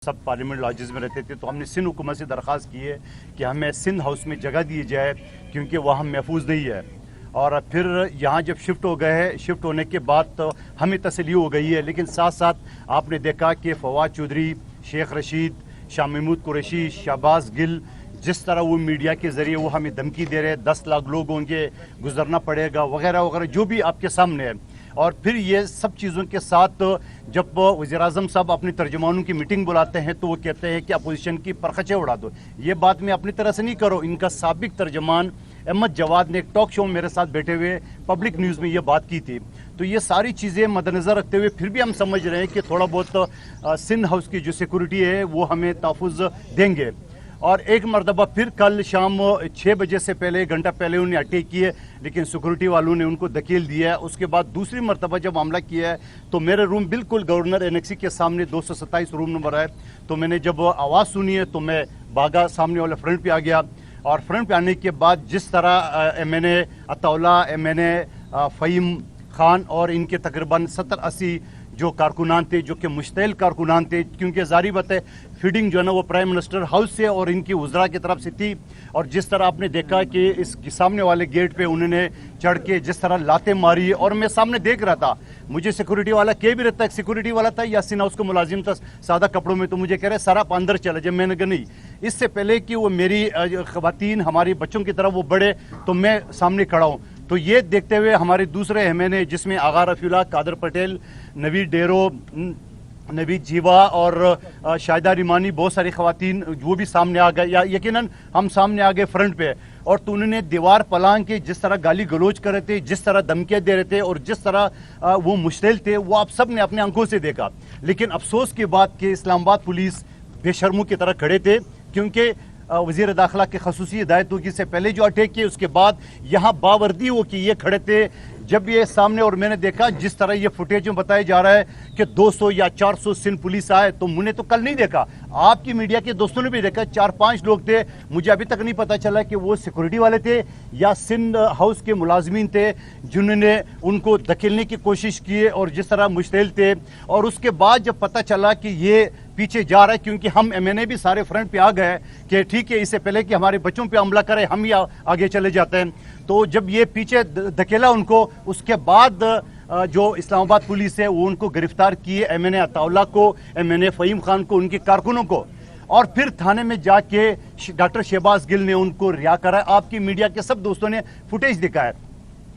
सब parliament lodges में रहते थे, तो हमने सिंध हुकूमत से दरख्वास्त की है कि हमें सिंध हाउस में जगह दी जाए क्योंकि वहाँ महफूज नहीं है। और फिर यहाँ जब शिफ्ट हो गए हैं, शिफ्ट होने के बाद तो हमें तसल्ली हो गई है, लेकिन साथ साथ आपने देखा कि फवाद चौधरी, शेख रशीद, शाह महमूद कुरैशी, शहबाज गिल जिस तरह वो मीडिया के ज़रिए वो हमें धमकी दे रहे हैं, 10 लाख लोग होंगे, गुजरना पड़ेगा वगैरह वगैरह, जो भी आपके सामने है। और फिर ये सब चीज़ों के साथ जब वज़ीर-ए-आज़म साहब अपनी तर्जुमानों की मीटिंग बुलाते हैं तो वो कहते हैं कि अपोजिशन की परखचें उड़ा दो। ये बात मैं अपनी तरह से नहीं करो, इनका साबिक तर्जुमान अहमद जवाद ने एक टॉक शो में मेरे साथ बैठे हुए पब्लिक न्यूज़ में ये बात की थी। तो ये सारी चीज़ें मद्देनज़र रखते हुए फिर भी हम समझ रहे हैं कि थोड़ा बहुत सिंध हाउस की जो सिक्योरिटी है वो हमें तहफ़्फ़ुज़ देंगे। और एक मरतबा फिर कल शाम 6 बजे से पहले, 1 घंटा पहले उन्हें अटैक किए, लेकिन सिक्योरिटी वालों ने उनको धकेल दिया है। उसके बाद दूसरी मरतबा जब हमला किया है तो मेरा रूम बिल्कुल गवर्नर एनेक्सी के सामने 227 रूम नंबर है। तो मैंने जब आवाज़ सुनी है तो मैं भागा, सामने वाले फ्रंट पे आ गया। और फ्रंट पे आने के बाद जिस तरह मैंने अताउल्ला, मैंने फ़हीम खान और इनके तकरीबन 70-80 जो कारकुनान थे, जो कि मुश्तइल कारकुनान थे, क्योंकि ज़ाहिर बात है फीडिंग जो है ना वो प्राइम मिनिस्टर हाउस से और इनकी वज़रा की तरफ से थी। और जिस तरह आपने देखा कि इस सामने वाले गेट पे उन्होंने चढ़ के जिस तरह लातें मारी, और मैं सामने देख रहा था, मुझे सिक्योरिटी वाला कह भी रहता है, सिक्योरिटी वाला था या सिंध हाउस का मुलाजिम था सादा कपड़ों में, तो मुझे कह रहे सर आप अंदर चले जाए। मैंने कहा नहीं, इससे पहले कि वो मेरी ख़वातीन हमारी बच्चों की तरफ वो बढ़े तो मैं सामने खड़ा हूँ। तो ये देखते हुए हमारे दूसरे एमएनए जिसमें आगा रफ़ीउल्लाह, कादर पटेल, नवीद डेरो, नवीद जीवा और शाहिदा रिमानी, बहुत सारी ख़वातीन वो भी सामने आ गए, या यकीनन हम सामने आ गए फ्रंट पे। और तो उन्होंने दीवार पलांग के जिस तरह गाली गलोच कर रहे थे, जिस तरह धमकियाँ दे रहे थे और जिस तरह वो मुश्तिल थे, वो आप सब ने अपने आंखों से देखा। लेकिन अफसोस की बात कि इस्लामाबाद पुलिस बेशर्मों की तरह खड़े थे, क्योंकि वज़ीर दाखिला के खसूसी हिदायत होगी से पहले जो अटैक किए उसके बाद यहाँ बावर्दी हो कि ये खड़े थे जब ये सामने। और मैंने देखा जिस तरह ये फुटेज में बताया जा रहा है कि 200 या 400 सिंध पुलिस आए, तो मैंने तो कल नहीं देखा, आपकी मीडिया के दोस्तों ने भी देखा, 4-5 लोग थे। मुझे अभी तक नहीं पता चला कि वो सिक्योरिटी वाले थे या सिंध हाउस के मुलाजमीन थे जिन्होंने उनको धकेलने की कोशिश की और जिस तरह मुश्तिल थे। और उसके बाद जब पता चला कि ये पीछे जा रहा है, क्योंकि हम एमएनए भी सारे फ्रंट पे आ गए कि ठीक है, इससे पहले कि हमारे बच्चों पे हमला करे हम ही आगे चले जाते हैं। तो जब ये पीछे धकेला उनको, उसके बाद जो इस्लामाबाद पुलिस है वो उनको गिरफ्तार किए, एमएनए अताउल्ला को, एमएनए फ़हीम खान को, उनके कारकुनों को। और फिर थाने में जाके डॉक्टर शहबाज गिल ने उनको रिहा करा। आपकी मीडिया के सब दोस्तों ने फुटेज दिखाया।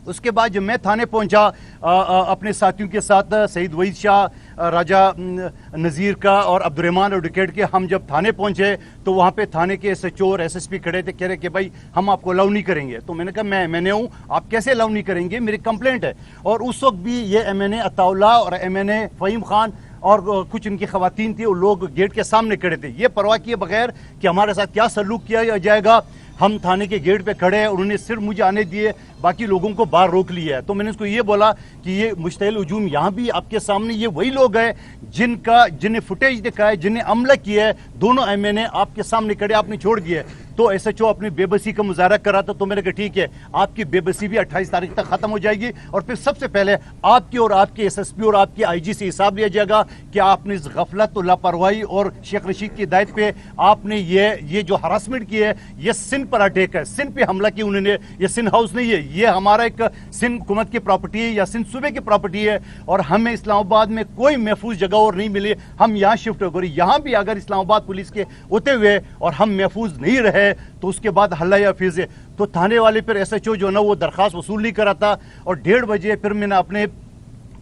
उसके बाद जब मैं थाने पहुंचा अपने साथियों के साथ, सईद वहीद शाह, राजा नज़ीर का और अब्दुर्रहमान एडवोकेट के, हम जब थाने पहुंचे तो वहां पे थाने के एसएचओ और एसएसपी खड़े थे, कह रहे कि भाई हम आपको अलाउ नहीं करेंगे। तो मैंने कहा मैं एमएनए हूं, आप कैसे अलाउ नहीं करेंगे, मेरी कंप्लेंट है। और उस वक्त भी ये एमएनए अताउल्ला और एमएनए फ़हीम खान और कुछ इनकी ख़वातीन थी, वो लोग गेट के सामने खड़े थे, ये परवाह किए बगैर कि हमारे साथ क्या सलूक किया जाएगा। हम थाने के गेट पे खड़े हैं, उन्होंने सिर्फ मुझे आने दिए, बाकी लोगों को बाहर रोक लिया है। तो मैंने उसको ये बोला कि ये मुश्तिल हुजूम यहाँ भी आपके सामने ये वही लोग हैं जिन्हें फुटेज दिखाया, जिन्हें हमला किया है, दोनों एमएनए आपके सामने खड़े, आपने छोड़ दिए। तो एसएचओ अपनी बेबसी का मुजाहरा कर रहा था, तो मैंने कहा ठीक है, आपकी बेबसी भी 28 तारीख तक खत्म हो जाएगी और फिर सबसे पहले आपकी और आपके एसएसपी और आपकी आईजी से हिसाब लिया जाएगा कि आपने इस गफलत और लापरवाही और शेख रशीद की हिदायत पे आपने ये जो हरासमेंट की है, ये सिंध पर अटैक है, सिंध पे हमला किया उन्होंने। ये सिंध हाउस नहीं है, ये हमारा एक सिंध हुकूमत की प्रॉपर्टी है या सिंध सूबे की प्रॉपर्टी है, और हमें इस्लामाबाद में कोई महफूज जगह और नहीं मिली, हम यहाँ शिफ्ट हो गए। यहाँ भी अगर इस्लामाबाद पुलिस के होते हुए और हम महफूज नहीं रहे तो उसके बाद हल्ला या फिर से तो थाने वाले पर एसएचओ जो ना वो दरख्वास्त वसूल नहीं करा था। और 1:30 बजे फिर मैंने अपने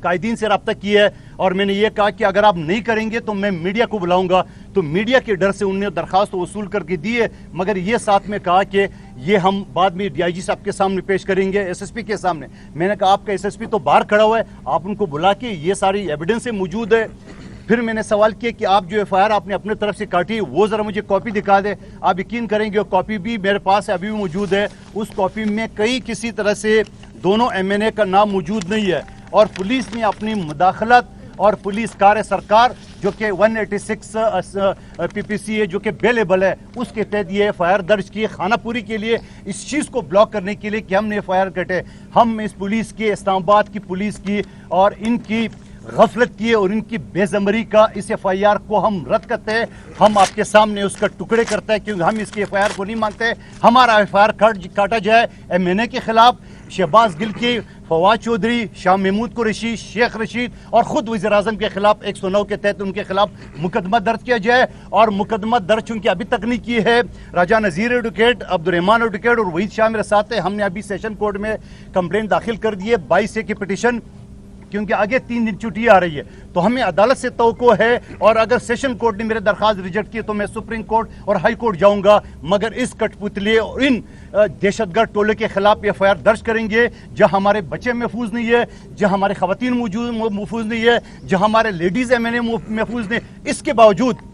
कायदीन से रब्ता किया है और मैंने ये कहा कि अगर आप नहीं करेंगे तो मैं मीडिया को बुलाऊंगा। तो मीडिया के डर से उन्होंने दरख्वास्त वसूल करके दी है, मगर ये साथ में कहा कि ये हम बाद में डीआईजी साहब के सामने पेश करेंगे, एसएसपी के सामने। मैंने कहा आपका एसएसपी तो बाहर खड़ा हुआ है, आप उनको बुला के ये सारी एविडेंस मौजूद है। फिर मैंने सवाल किया कि आप जो एफआईआर आपने अपने तरफ से काटी वो ज़रा मुझे कॉपी दिखा दे। आप यकीन करेंगे वो कॉपी भी मेरे पास अभी भी मौजूद है। उस कॉपी में कहीं किसी तरह से दोनों एमएनए का नाम मौजूद नहीं है। और पुलिस ने अपनी मुदाखलत और पुलिस कार्य सरकार जो कि 186 पीपीसी है, जो कि बेलेबल है, उसके तहत ये एफआईआर दर्ज की खानापुरी के लिए, इस चीज़ को ब्लॉक करने के लिए कि हमने एफआईआर कटे। हम इस पुलिस की, इस्लामाबाद की पुलिस की और इनकी غفلت کی ہے اور ان کی بے ضمری کا اس FIR کو ہم رد کرتے ہیں. ہم آپ کے سامنے اس کا ٹکڑے کرتے ہیں کیونکہ ہم اس کی FIR کو نہیں مانتے. ہمارا FIR کاٹا جائے MNA کے خلاف, شہباز گل کی, فواد چودھری, شاہ محمود قریشی, شیخ رشید اور خود وزیر اعظم کے خلاف 109 کے تحت ان کے خلاف مقدمہ درج کیا جائے. اور مقدمہ درج چونکہ ابھی تک نہیں کی ہے, راجہ نذیر ایڈوکیٹ, عبدالرحمان ایڈوکیٹ اور وحید شاہ میرے ساتھ ہے. ہم نے ابھی سیشن کورٹ میں کمپلین داخل کر دی ہے 22A کی پٹیشن, کیونکہ آگے 3 دن چھٹی آ رہی ہے. تو ہمیں عدالت سے توقع ہے, اور اگر سیشن کورٹ نے میرے درخواست ریجیکٹ کی تو میں سپریم کورٹ اور ہائی کورٹ جاؤں گا, مگر اس کٹ پتلے اور ان دہشت گرد ٹولے کے خلاف FIR درج کریں گے جہاں ہمارے بچے محفوظ نہیں ہے, جہاں ہمارے خواتین محفوظ نہیں ہے, جہاں ہمارے لیڈیز MNA محفوظ نہیں. اس کے باوجود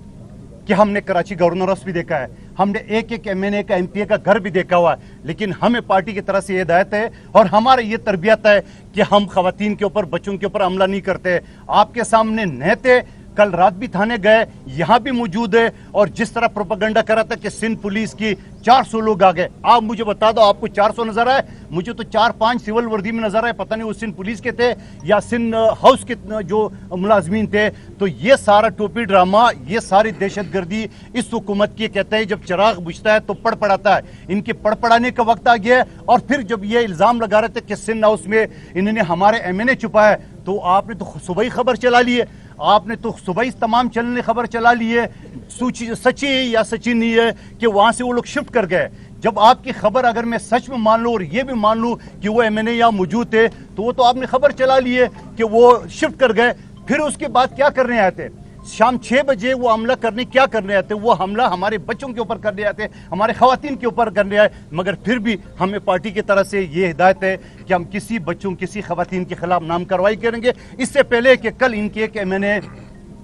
کہ ہم نے کراچی گورنر ہاؤس بھی دیکھا ہے, ہم نے ایک MNA کا MPA کا گھر بھی دیکھا ہوا ہے, لیکن ہمیں پارٹی کی طرف سے یہ ہدایت ہے اور ہمارا یہ تربیت ہے کہ ہم خواتین کے اوپر, بچوں کے اوپر حملہ نہیں کرتے. آپ کے سامنے نہتے, کل رات بھی تھانے گئے, یہاں بھی موجود ہے, اور جس طرح پروپیگنڈا کرا تھا کہ سندھ پولیس کی 400 لوگ آ گئے. آپ مجھے بتا دو, آپ کو 400 نظر آئے؟ مجھے تو 4-5 سول وردی میں نظر آئے, پتہ نہیں وہ سندھ پولیس کے تھے یا سندھ ہاؤس کے جو ملازمین تھے. تو یہ سارا ٹوپی ڈرامہ, یہ ساری دہشت گردی اس حکومت کی, کہتے ہیں جب چراغ بجھتا ہے تو پڑ پڑاتا ہے. ان کے پڑ پڑانے کا وقت آ گیا ہے. اور پھر جب یہ الزام لگا رہے تھے کہ سندھ ہاؤس میں انہوں نے ہمارے MNA چھپایا, تو آپ نے تو صبح ہی خبر چلا لی ہے, آپ نے تو صبح ہی تمام چینل نے خبر چلا لی ہے, سچی یا سچی نہیں ہے کہ وہاں سے وہ لوگ شفٹ کر گئے. جب آپ کی خبر اگر میں سچ میں مان لوں اور یہ بھی مان لوں کہ وہ MNA یہاں موجود تھے, تو وہ تو آپ نے خبر چلا لی ہے کہ وہ شفٹ کر گئے. پھر اس کے بعد کیا کرنے آئے تھے؟ شام 6 بجے وہ حملہ کرنے کیا کرنے آتے؟ وہ حملہ ہمارے بچوں کے اوپر کرنے آتے, ہمارے خواتین کے اوپر کرنے آئے. مگر پھر بھی ہمیں پارٹی کی طرف سے یہ ہدایت ہے کہ ہم کسی بچوں, کسی خواتین کے خلاف نام کارروائی کریں گے. اس سے پہلے کہ کل ان کے ایک MNA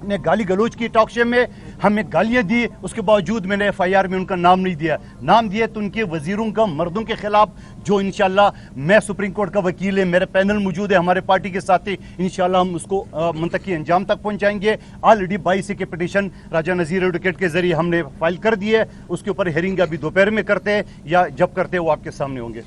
نے گالی گلوچ کی ٹاک شو میں, ہمیں گالیاں دی, اس کے باوجود میں نے FIR میں ان کا نام نہیں دیا. نام دیا تو ان کے وزیروں کا, مردوں کے خلاف, جو انشاءاللہ میں سپریم کورٹ کا وکیل ہے, میرا پینل موجود ہے ہمارے پارٹی کے ساتھی, انشاءاللہ ہم اس کو منطقی انجام تک پہنچائیں گے. آلریڈی 22A کی پٹیشن راجہ نذیر ایڈوکیٹ کے ذریعے ہم نے فائل کر دی ہے, اس کے اوپر ہیرنگ ابھی دوپہر میں کرتے ہیں یا جب کرتے ہیں وہ آپ کے سامنے ہوں گے.